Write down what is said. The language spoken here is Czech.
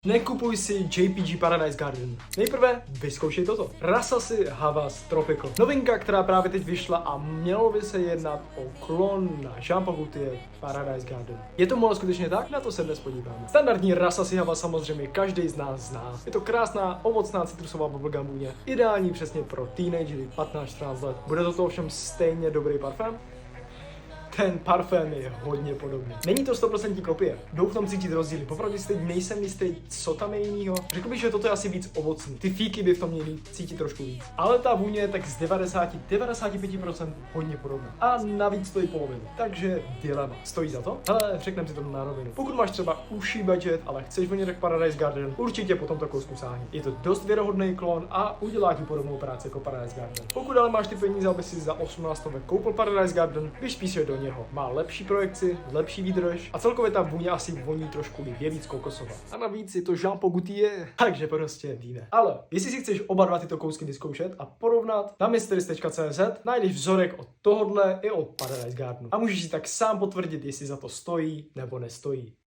Nekupuj si JPG Paradise Garden. Nejprve vyzkoušej toto. Rasasy Havas Tropical. Novinka, která právě teď vyšla a mělo by se jednat o klon na Jean Paul Gaultier Paradise Garden. Je to ale skutečně tak? Na to se dnes podíváme. Standardní Rasasy Havas samozřejmě každý z nás zná. Je to krásná ovocná citrusová bubblegum vůně. Ideální přesně pro teenagery 15-14 let. Bude to ovšem stejně dobrý parfém? Ten parfém je hodně podobný. Není to 100% kopie. Jdou v tom cítit rozdíly. Popravdě si teď nejsem jistý, co tam je jinýho. Řekl bych, že toto je asi víc ovocný. Ty fíky by v tom měly cítit trošku víc. Ale ta vůně je tak z 95% hodně podobná. A navíc stojí polovinu. Takže dilema. Stojí za to? Ale řekneme si to na rovinu. Pokud máš třeba uší budget, ale chceš vonět jak Paradise Garden, určitě po tomto kousku sáhni. Je to dost věrohodný klon a udělá ti podobnou práci jako Paradise Garden. Pokud ale máš ty peníze, aby si za 18 koupil Paradise Garden, běž spíše do něho. Má lepší projekci, lepší výdrž a celkově ta vůně asi voní trošku líp, je víc kokosová. A navíc je to Jean Paul Gaultier, takže prostě víme. Ale jestli si chceš oba dva tyto kousky vyzkoušet a porovnat, na mysteries.cz najdeš vzorek od tohodle i od Paradise Gardenu. A můžeš si tak sám potvrdit, jestli za to stojí nebo nestojí.